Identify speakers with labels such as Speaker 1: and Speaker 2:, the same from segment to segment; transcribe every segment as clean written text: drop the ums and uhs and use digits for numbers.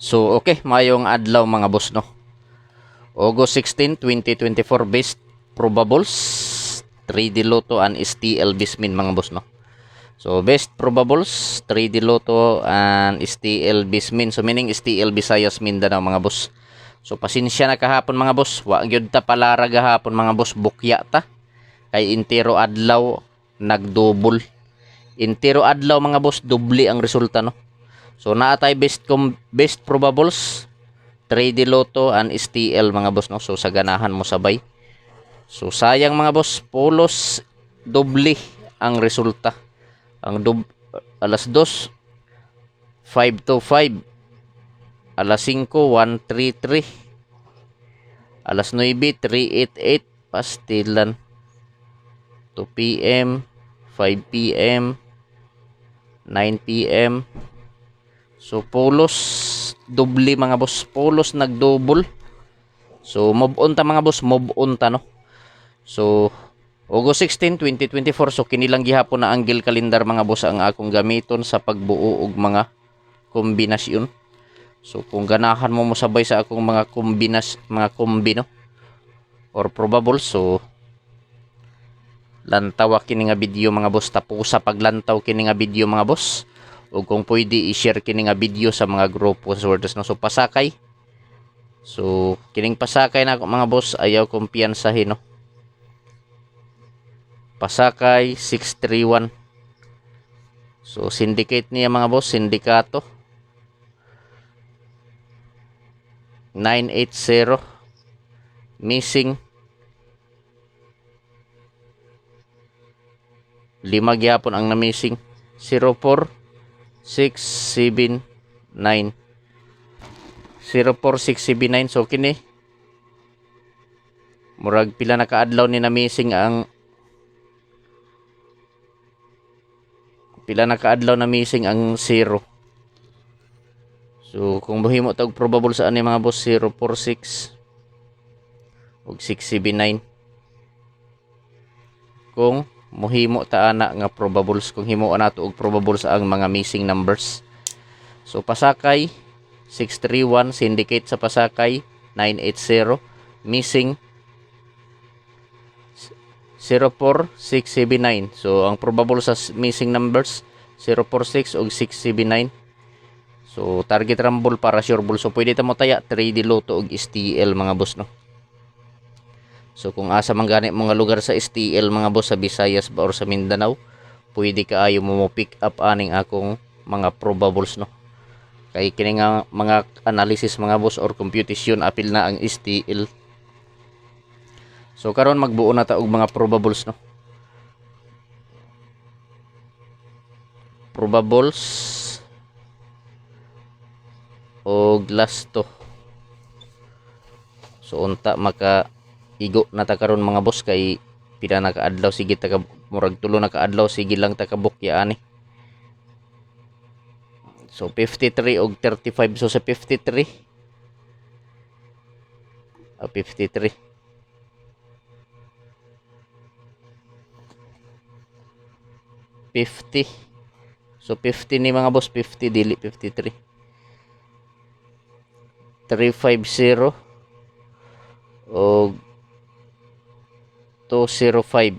Speaker 1: So okay, mayong adlaw mga boss no. August 16, 2024 best probables 3D Lotto and STL Bismin mga boss no. So best probables 3D Lotto and STL Bismin. So meaning STL Visayas Mindanao mga boss. So pasensya na kahapon mga boss. Wa gyud ta palara gahapon mga boss, bukya ta. Kay intero adlaw nagdouble. Intero adlaw mga boss, doble ang resulta no. So naatay best probables 3D Lotto and STL mga boss no. So sa ganahan mo sabay. So sayang mga boss, polos doble ang resulta. Ang alas 2 525, alas 5 133, alas 9 388 pastilan, 2 PM 5 PM 9 PM. So polos doble mga boss, polos nagdouble. So move on ta mga boss, move on ta no. So August 16, 2024. So kinilang gihapon na angle calendar mga boss ang akong gamiton sa pagbuo og mga kombinasyon. So kung ganahan mo mosabay sa akong mga mga kombi no or probable, so lantaw kini nga video mga boss, tapusa paglantaw kini nga video mga boss, o kung pwede i-share kini nga video sa mga grupo sa Words no. So pasakay, so kining pasakay na mga boss, ayaw kumpiyansahin no. Pasakay 631. So syndicate niya mga boss, sindikato 980, missing 5 gyapon ang na missing, 04679, 04679. So kini murag pila na kaadlaw ni na missing ang ang 0. So kung mohimo tag probable sa ani mga boss, 046 ug 679. Kung mohimo ta ana nga probables, kung himo nato og probable sa ang mga missing numbers. So pasakay 631, syndicate sa pasakay 980, missing 04679. So ang probable sa missing numbers 046 ug 679. So target rumble para sure ball. So pwede ta mo taya 3D Lotto ug STL mga boss no. So kung asa man gani mga lugar sa STL mga boss sa Visayas ba or sa Mindanao, pwede kaayo mo pick up aning akong mga probables no. Kay kini nga mga analysis mga boss or computation apil na ang STL. So karon magbuo na ta og mga probables no. Probables og lasto. So unta maka igo na ta karon mga boss, kay pila na kaadlaw sige ta murag tulo na kaadlaw sige lang ta kabukya ani. So 53 og 35. So sa 53 50. So 50 ni mga boss, 50 dili 53. 350 og 205.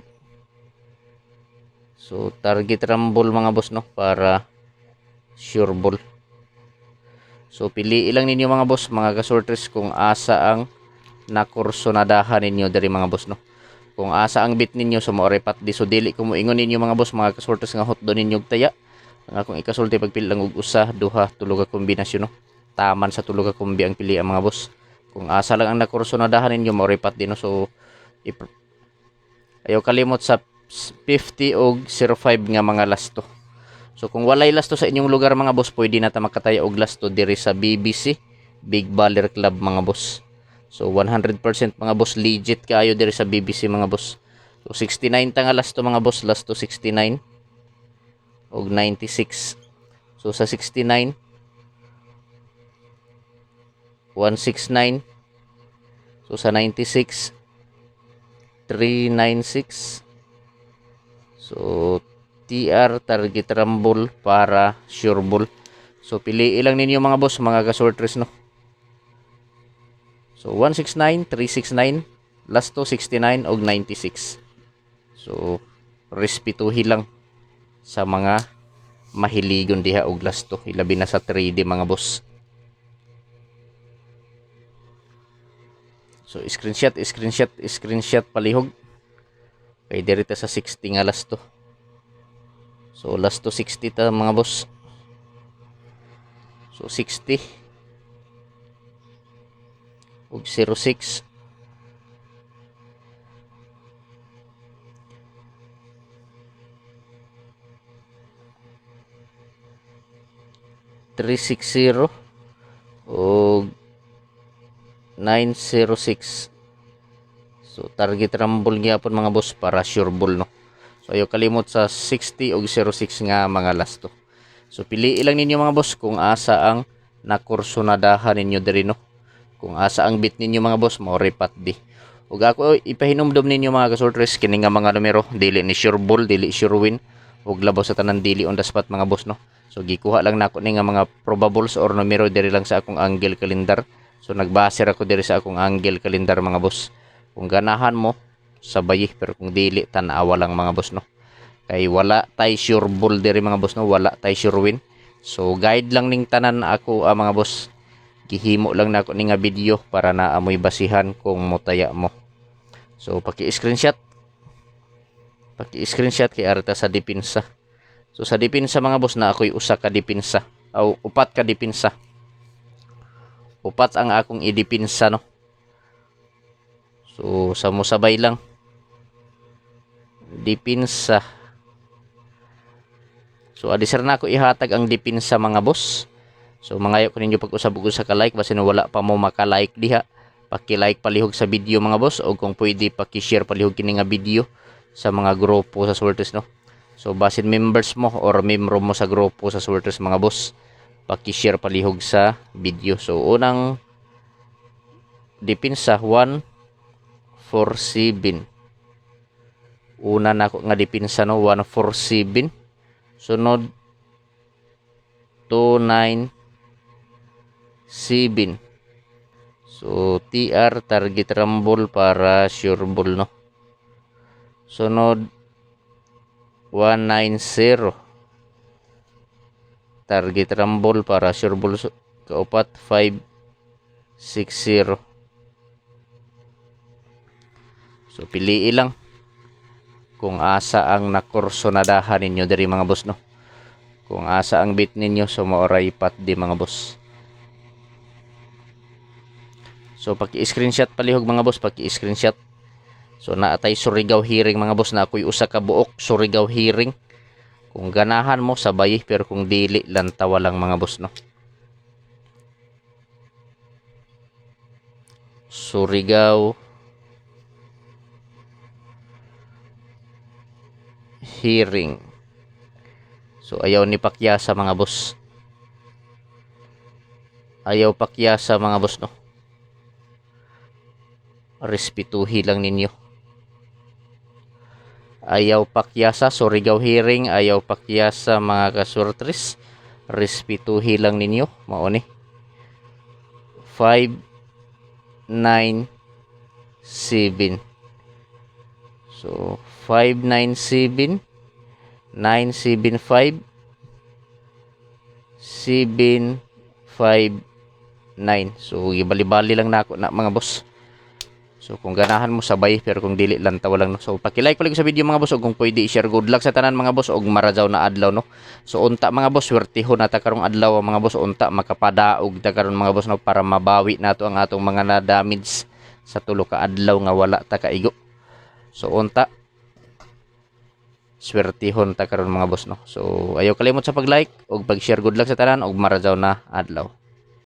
Speaker 1: So target rumble mga boss no para sure ball. So pili lang ninyo mga boss, mga kasorters, kung asa ang nakursonadahan ninyo dari mga boss no. Kung asa ang bit ninyo so maorepat di, so dili ko mo ingon ninyo mga boss, mga kasorters, nga hot do ninyo taya. Ang akong ikasulti pagpili lang og usa, duha, tulo ka kombinasyon no. Taman sa tulo ka kombi ang pili ang mga boss. Kung asa lang ang nakursonadahan ninyo maorepat din no. So ayaw kalimot sa 50 og 05 nga mga lasto. So kung walay lasto sa inyong lugar mga boss, pwede na ta makataya og lasto diri sa BBC Big Baller Club mga boss. So 100% mga boss, legit kaayo diri sa BBC mga boss. So 69 ta nga lasto mga boss, lasto 69 og 96. So sa 69 169. So sa 96 396. So TR target rumble para sure ball. So pili lang ninyo mga boss, mga kasortres no. So 169, 369, last 269 og 96. So respetuhi lang sa mga mahiligon diha og last 2, ilabi na sa 3D mga boss. So screenshot palihog. Kay dirita sa 60 nga last 2. So last 2 60 ta mga boss. So 60 ug 06. .360 ug 906. So target rumble gyapon mga boss para sure ball no. So ayo kalimot sa 60 ug 06 nga mga last 2. So pili lang ninyo mga boss kung asa ang nakursonadahan ninyo diri no. Kung asa ang bit ninyo mga boss, mao repat di. Ug ako ipahinumdom ninyo mga kasortres kini nga mga numero, dili ni sure ball, dili sure win, ug labaw sa tanan dili on the spot mga boss no. So gikuha lang nako ni nga mga probables or numero diri lang sa akong angle calendar. So nagbase ra ko diri sa akong angle calendar mga boss. Kung ganahan mo sabay, pero kung dili tan-awa lang mga boss no. Kay wala tay sure ball diri mga boss no, wala tay sure win. So guide lang ning tanan ako mga boss. Gihimo lang nako ni nga video para na amoy basihan kung motaya mo. So paki-screenshot kay arta sa depensa. So sa depensa mga boss na ako'y usa ka depensa o upat ka depensa. Upat ang akong idepensa no. So sa musabay lang depensa. So adisar na ako ihatag ang depensa mga boss. So mangayo ko ninyo pag-usab og usa ka like basin wala pa mo maka-like diha. Paki-like palihog sa video mga boss, o kung pwede paki-share palihog kini nga video sa mga grupo sa Swertres no. So basin members mo or membro mo sa grupo sa Swertres mga boss, paki-share palihog sa video. So unang depensa 147. Una nako nga depensa no 147. Sunod 297. So TR target rumble para sure ball no. Sunod 190 target rumble para sure ball. Kaupat 560. So pili lang kung asa ang nakursonadahan ninyo diri mga boss no. Kung asa ang bit ninyo, so maoray pat di mga boss. So paki-screenshot palihog mga boss, paki-screenshot. So naatay Surigao hearing mga boss, na ako'y usa ka buok Surigao hearing. Kung ganahan mo sabay, pero kung dili lantawa lang mga boss no. Surigao hearing. So ayaw ni pakyasa mga boss. Ayaw pakyasa mga boss no. Respetuhi lang ninyo. Ayaw pakyasa, Surigao hearing, ayaw pakyasa mga kasortres. Respetuhi lang ninyo, mao ni. 597. So 597 975 759. So gibali-bali lang nako na mga boss. So kung ganahan mo sabay, pero kung dili lang tawa lang no. So paki-like pa sa video mga boss, o kung pwede i-share. Good luck sa tanan mga boss, og marajaw na adlaw no. So unta mga boss, swertihon na ta karong adlaw mga boss, unta makapadaog ta karon mga boss no, para mabawi nato ang atong mga na-damage sa tulo ka adlaw nga wala ta kaigo. So unta swertihon ta karon mga boss no. So ayaw kalimot sa pag-like og pag-share. Good luck sa tanan og marajaw na adlaw.